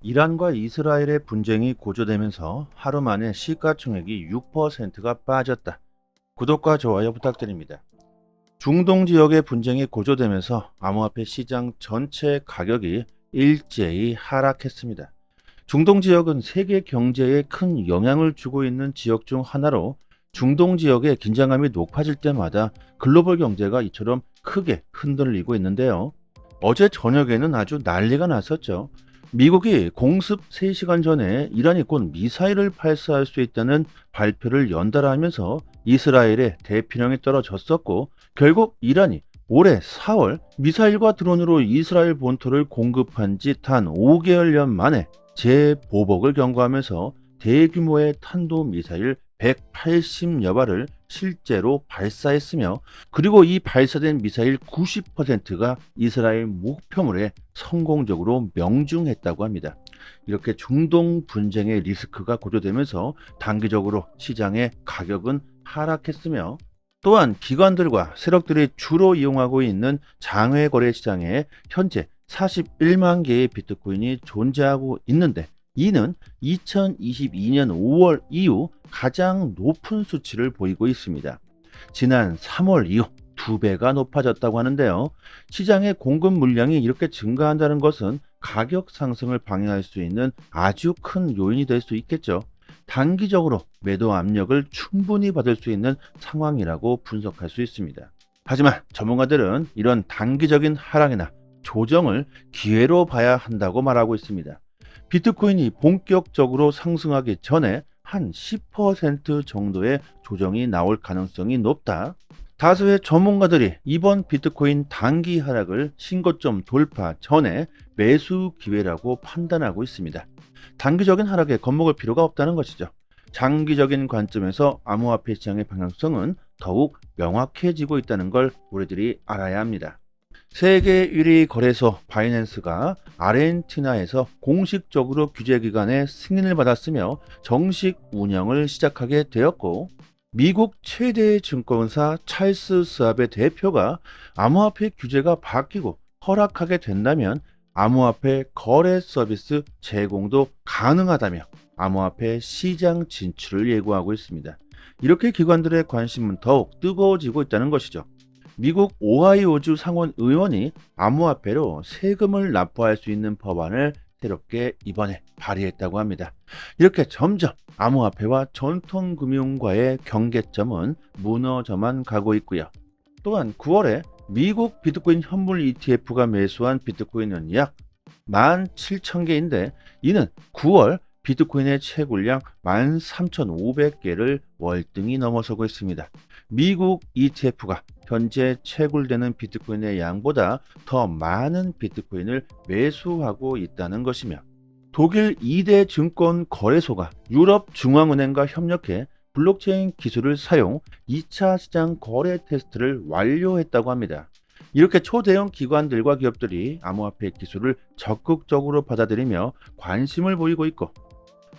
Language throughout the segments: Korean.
이란과 이스라엘의 분쟁이 고조되면서 하루 만에 시가총액이 6%가 빠졌다. 구독과 좋아요 부탁드립니다. 중동 지역의 분쟁이 고조되면서 암호화폐 시장 전체 가격이 일제히 하락했습니다. 중동 지역은 세계 경제에 큰 영향을 주고 있는 지역 중 하나로 중동 지역의 긴장감이 높아질 때마다 글로벌 경제가 이처럼 크게 흔들리고 있는데요. 어제 저녁에는 아주 난리가 났었죠. 미국이 공습 3시간 전에 이란이 곧 미사일을 발사할 수 있다는 발표를 연달아 하면서 이스라엘의 대피령이 떨어졌었고, 결국 이란이 올해 4월 미사일과 드론으로 이스라엘 본토를 공급한 지 단 5개월여 만에 재보복을 경고하면서 대규모의 탄도미사일 180여 발을 실제로 발사했으며, 그리고 이 발사된 미사일 90%가 이스라엘 목표물에 성공적으로 명중했다고 합니다. 이렇게 중동 분쟁의 리스크가 고조되면서 단기적으로 시장의 가격은 하락했으며, 또한 기관들과 세력들이 주로 이용하고 있는 장외 거래 시장에 현재 41만 개의 비트코인이 존재하고 있는데, 이는 2022년 5월 이후 가장 높은 수치를 보이고 있습니다. 지난 3월 이후 2배가 높아졌다고 하는데요. 시장의 공급 물량이 이렇게 증가한다는 것은 가격 상승을 방해할 수 있는 아주 큰 요인이 될 수 있겠죠. 단기적으로 매도 압력을 충분히 받을 수 있는 상황이라고 분석할 수 있습니다. 하지만 전문가들은 이런 단기적인 하락이나 조정을 기회로 봐야 한다고 말하고 있습니다. 비트코인이 본격적으로 상승하기 전에 한 10% 정도의 조정이 나올 가능성이 높다. 다수의 전문가들이 이번 비트코인 단기 하락을 신고점 돌파 전에 매수 기회라고 판단하고 있습니다. 단기적인 하락에 겁먹을 필요가 없다는 것이죠. 장기적인 관점에서 암호화폐 시장의 방향성은 더욱 명확해지고 있다는 걸 우리들이 알아야 합니다. 세계 1위 거래소 바이낸스가 아르헨티나에서 공식적으로 규제기관의 승인을 받았으며 정식 운영을 시작하게 되었고, 미국 최대 증권사 찰스 스왑의 대표가 암호화폐 규제가 바뀌고 허락하게 된다면 암호화폐 거래 서비스 제공도 가능하다며 암호화폐 시장 진출을 예고하고 있습니다. 이렇게 기관들의 관심은 더욱 뜨거워지고 있다는 것이죠. 미국 오하이오주 상원 의원이 암호화폐로 세금을 납부할 수 있는 법안을 새롭게 이번에 발의했다고 합니다. 이렇게 점점 암호화폐와 전통금융과의 경계점은 무너져만 가고 있고요. 또한 9월에 미국 비트코인 현물 ETF가 매수한 비트코인은 약 17,000개인데, 이는 9월 비트코인의 채굴량 13,500개를 월등히 넘어서고 있습니다. 미국 ETF가 현재 채굴되는 비트코인의 양보다 더 많은 비트코인을 매수하고 있다는 것이며, 독일 2대 증권 거래소가 유럽 중앙은행과 협력해 블록체인 기술을 사용 2차 시장 거래 테스트를 완료했다고 합니다. 이렇게 초대형 기관들과 기업들이 암호화폐 기술을 적극적으로 받아들이며 관심을 보이고 있고,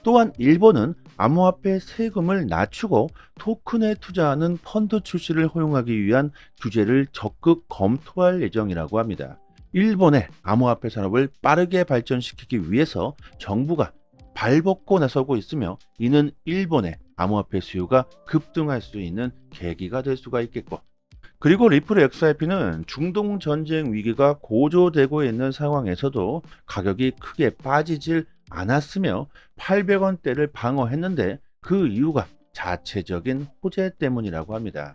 또한 일본은 암호화폐 세금을 낮추고 토큰에 투자하는 펀드 출시를 허용하기 위한 규제를 적극 검토할 예정이라고 합니다. 일본의 암호화폐 산업을 빠르게 발전시키기 위해서 정부가 발벗고 나서고 있으며, 이는 일본의 암호화폐 수요가 급등할 수 있는 계기가 될 수가 있겠고, 그리고 리플 XRP는 중동 전쟁 위기가 고조되고 있는 상황에서도 가격이 크게 빠지질 않았으며 800원대를 방어했는데, 그 이유가 자체적인 호재 때문이라고 합니다.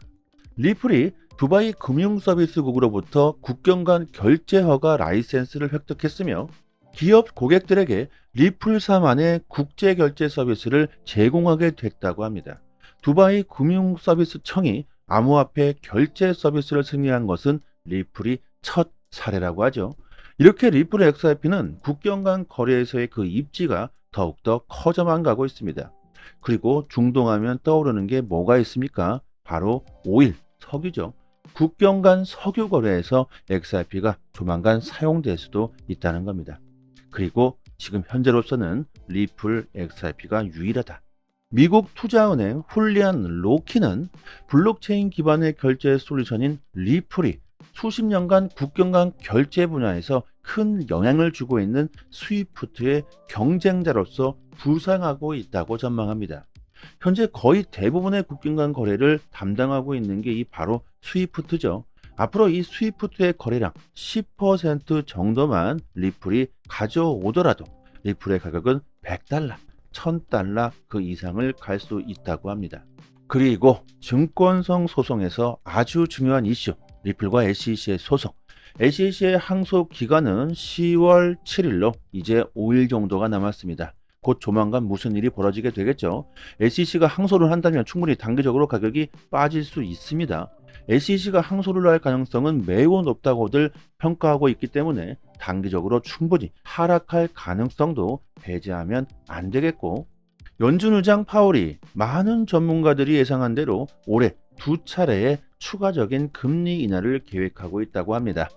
리플이 두바이 금융서비스국으로부터 국경 간 결제 허가 라이센스를 획득했으며, 기업 고객들에게 리플사만의 국제 결제 서비스를 제공하게 됐다고 합니다. 두바이 금융서비스청이 암호화폐 결제 서비스를 승인한 것은 리플이 첫 사례라고 하죠. 이렇게 리플 XRP는 국경 간 거래에서의 그 입지가 더욱더 커져만 가고 있습니다. 그리고 중동하면 떠오르는 게 뭐가 있습니까? 바로 오일, 석유죠. 국경 간 석유 거래에서 XRP가 조만간 사용될 수도 있다는 겁니다. 그리고 지금 현재로서는 리플 XRP가 유일하다. 미국 투자은행 훌리안 로키는 블록체인 기반의 결제 솔루션인 리플이 수십 년간 국경 간 결제 분야에서 큰 영향을 주고 있는 스위프트의 경쟁자로서 부상하고 있다고 전망합니다. 현재 거의 대부분의 국경 간 거래를 담당하고 있는 게 이 바로 스위프트죠. 앞으로 이 스위프트의 거래량 10% 정도만 리플이 가져오더라도 리플의 가격은 100달러, 1000달러 그 이상을 갈 수 있다고 합니다. 그리고 증권성 소송에서 아주 중요한 이슈, 리플과 SEC의 소송. SEC의 항소 기간은 10월 7일로 이제 5일 정도가 남았습니다. 곧 조만간 무슨 일이 벌어지게 되겠죠. SEC가 항소를 한다면 충분히 단기적으로 가격이 빠질 수 있습니다. SEC가 항소를 할 가능성은 매우 높다고들 평가하고 있기 때문에 단기적으로 충분히 하락할 가능성도 배제하면 안 되겠고, 연준 의장 파월이 많은 전문가들이 예상한 대로 올해 2차례의 추가적인 금리 인하를 계획하고 있다고 합니다.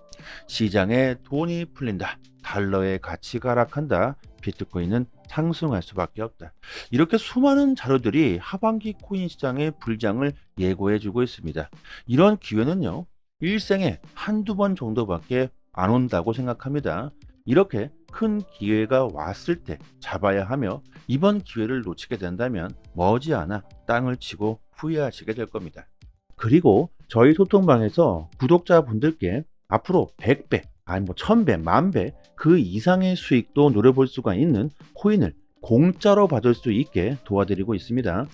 시장에 돈이 풀린다. 달러의 가치가 하락한다. 비트코인은 상승할 수밖에 없다. 이렇게 수많은 자료들이 하반기 코인 시장의 불장을 예고해주고 있습니다. 이런 기회는요, 일생에 한두 번 정도밖에 안 온다고 생각합니다. 이렇게 큰 기회가 왔을 때 잡아야 하며, 이번 기회를 놓치게 된다면 머지않아 땅을 치고 후회하시게 될 겁니다. 그리고 저희 소통방에서 구독자분들께 앞으로 100배, 아니 1000배, 10,000배 그 이상의 수익도 노려볼 수가 있는 코인을 공짜로 받을 수 있게 도와드리고 있습니다.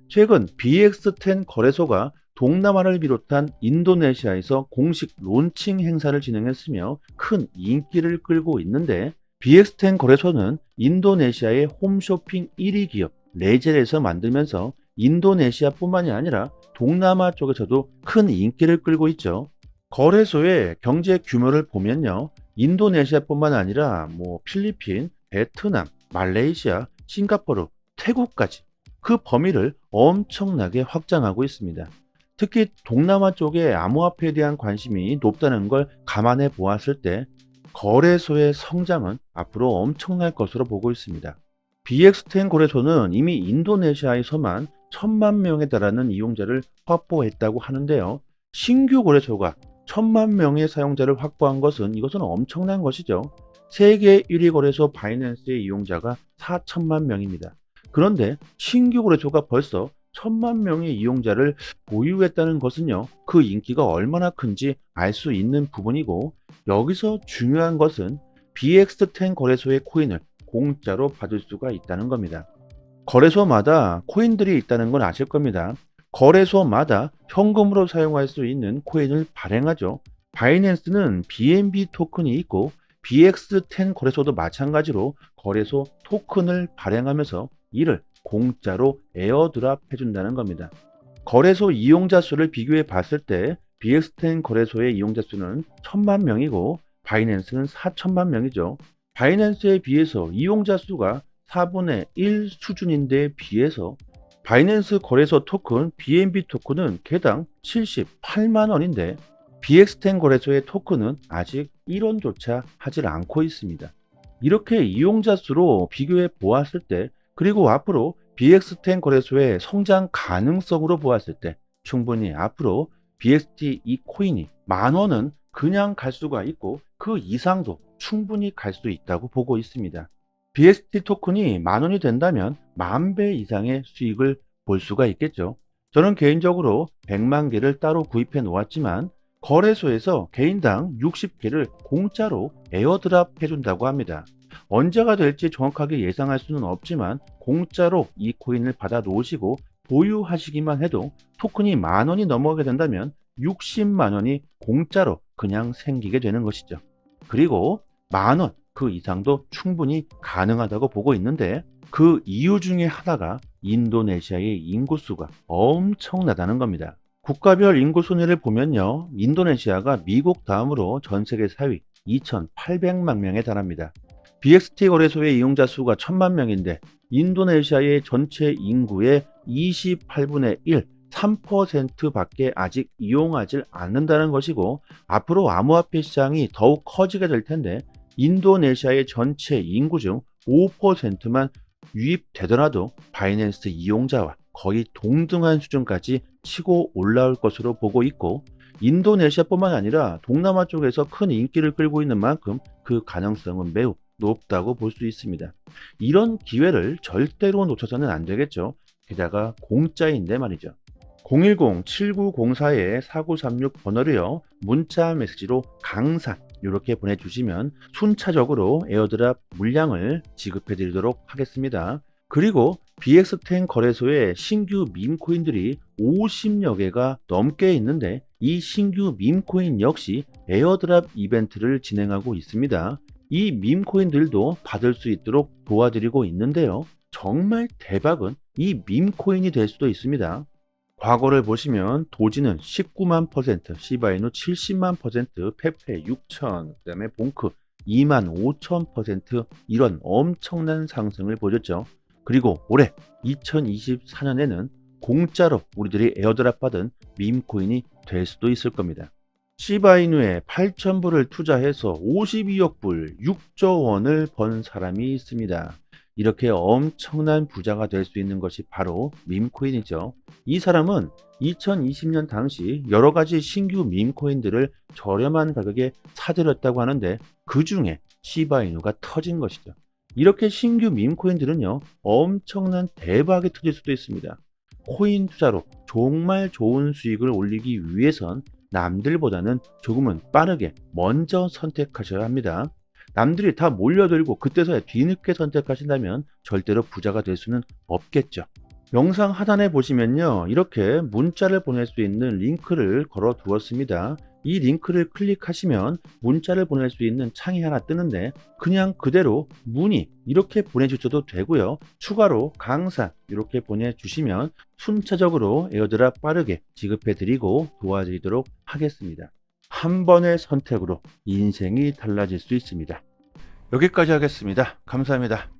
최근 BX10 거래소가 동남아를 비롯한 인도네시아에서 공식 론칭 행사를 진행했으며 큰 인기를 끌고 있는데, BX10 거래소는 인도네시아의 홈쇼핑 1위 기업 레젤에서 만들면서 인도네시아뿐만이 아니라 동남아 쪽에서도 큰 인기를 끌고 있죠. 거래소의 경제 규모를 보면요, 인도네시아뿐만 아니라 필리핀, 베트남, 말레이시아, 싱가포르, 태국까지 그 범위를 엄청나게 확장하고 있습니다. 특히 동남아 쪽에 암호화폐에 대한 관심이 높다는 걸 감안해 보았을 때 거래소의 성장은 앞으로 엄청날 것으로 보고 있습니다. BX10 거래소는 이미 인도네시아에서만 1000만 명에 달하는 이용자를 확보했다고 하는데요. 신규 거래소가 1000만 명의 사용자를 확보한 것은 이것은 엄청난 것이죠. 세계 1위 거래소 바이낸스의 이용자가 4천만 명입니다. 그런데 신규 거래소가 벌써 1000만 명의 이용자를 보유했다는 것은요, 그 인기가 얼마나 큰지 알 수 있는 부분이고, 여기서 중요한 것은 BX10 거래소의 코인을 공짜로 받을 수가 있다는 겁니다. 거래소마다 코인들이 있다는 건 아실 겁니다. 거래소마다 현금으로 사용할 수 있는 코인을 발행하죠. 바이낸스는 BNB 토큰이 있고, BX10 거래소도 마찬가지로 거래소 토큰을 발행하면서 이를 공짜로 에어드랍 해준다는 겁니다. 거래소 이용자 수를 비교해 봤을 때 BX10 거래소의 이용자 수는 1000만 명이고 바이낸스는 4000만 명이죠. 바이낸스에 비해서 이용자 수가 4분의 1 수준인데 비해서 바이낸스 거래소 토큰 BNB 토큰은 개당 78만 원인데 BX10 거래소의 토큰은 아직 1원조차 하질 않고 있습니다. 이렇게 이용자 수로 비교해 보았을 때, 그리고 앞으로 BX10 거래소의 성장 가능성으로 보았을 때 충분히 앞으로 BXT 이 코인이 10,000원은 그냥 갈 수가 있고 그 이상도 충분히 갈 수 있다고 보고 있습니다. BXT 토큰이 10,000원이 된다면 10,000배 이상의 수익을 볼 수가 있겠죠. 저는 개인적으로 100만 개를 따로 구입해 놓았지만 거래소에서 개인당 60개를 공짜로 에어드랍 해준다고 합니다. 언제가 될지 정확하게 예상할 수는 없지만 공짜로 이 코인을 받아 놓으시고 보유하시기만 해도 토큰이 10,000원이 넘어가게 된다면 60만 원이 공짜로 그냥 생기게 되는 것이죠. 그리고 10,000원 그 이상도 충분히 가능하다고 보고 있는데, 그 이유 중에 하나가 인도네시아의 인구수가 엄청나다는 겁니다. 국가별 인구 순위를 보면요, 인도네시아가 미국 다음으로 전 세계 4위 2,800만 명에 달합니다. BXT 거래소의 이용자 수가 1000만 명인데 인도네시아의 전체 인구의 28분의 1, 3%밖에 아직 이용하지 않는다는 것이고, 앞으로 암호화폐 시장이 더욱 커지게 될 텐데 인도네시아의 전체 인구 중 5%만 유입되더라도 바이낸스 이용자와 거의 동등한 수준까지 치고 올라올 것으로 보고 있고, 인도네시아뿐만 아니라 동남아 쪽에서 큰 인기를 끌고 있는 만큼 그 가능성은 매우 높다고 볼 수 있습니다. 이런 기회를 절대로 놓쳐서는 안 되겠죠. 게다가 공짜인데 말이죠. 010-7904-4936 번호로요. 문자 메시지로 강산 이렇게 보내주시면 순차적으로 에어드랍 물량을 지급해 드리도록 하겠습니다. 그리고 BX10 거래소에 신규 밈코인들이 50여 개가 넘게 있는데 이 신규 밈코인 역시 에어드랍 이벤트를 진행하고 있습니다. 이 밈코인들도 받을 수 있도록 도와드리고 있는데요. 정말 대박은 이 밈코인이 될 수도 있습니다. 과거를 보시면 도지는 19만 %, 시바이누 70만 %, 페페 6천, 그다음에 봉크 2만 5천 % 이런 엄청난 상승을 보였죠. 그리고 올해 2024년에는 공짜로 우리들이 에어드랍 받은 밈코인이 될 수도 있을 겁니다. 시바이누에 8,000불을 투자해서 52억 불, 6조 원을 번 사람이 있습니다. 이렇게 엄청난 부자가 될 수 있는 것이 바로 밈코인이죠. 이 사람은 2020년 당시 여러 가지 신규 밈코인들을 저렴한 가격에 사들였다고 하는데 그 중에 시바이누가 터진 것이죠. 이렇게 신규 밈코인들은요, 엄청난 대박이 터질 수도 있습니다. 코인 투자로 정말 좋은 수익을 올리기 위해선 남들보다는 조금은 빠르게 먼저 선택하셔야 합니다. 남들이 다 몰려들고 그때서야 뒤늦게 선택하신다면 절대로 부자가 될 수는 없겠죠. 영상 하단에 보시면요, 이렇게 문자를 보낼 수 있는 링크를 걸어 두었습니다. 이 링크를 클릭하시면 문자를 보낼 수 있는 창이 하나 뜨는데 그냥 그대로 문의 이렇게 보내주셔도 되고요. 추가로 강사 이렇게 보내주시면 순차적으로 에어드랍 빠르게 지급해드리고 도와드리도록 하겠습니다. 한 번의 선택으로 인생이 달라질 수 있습니다. 여기까지 하겠습니다. 감사합니다.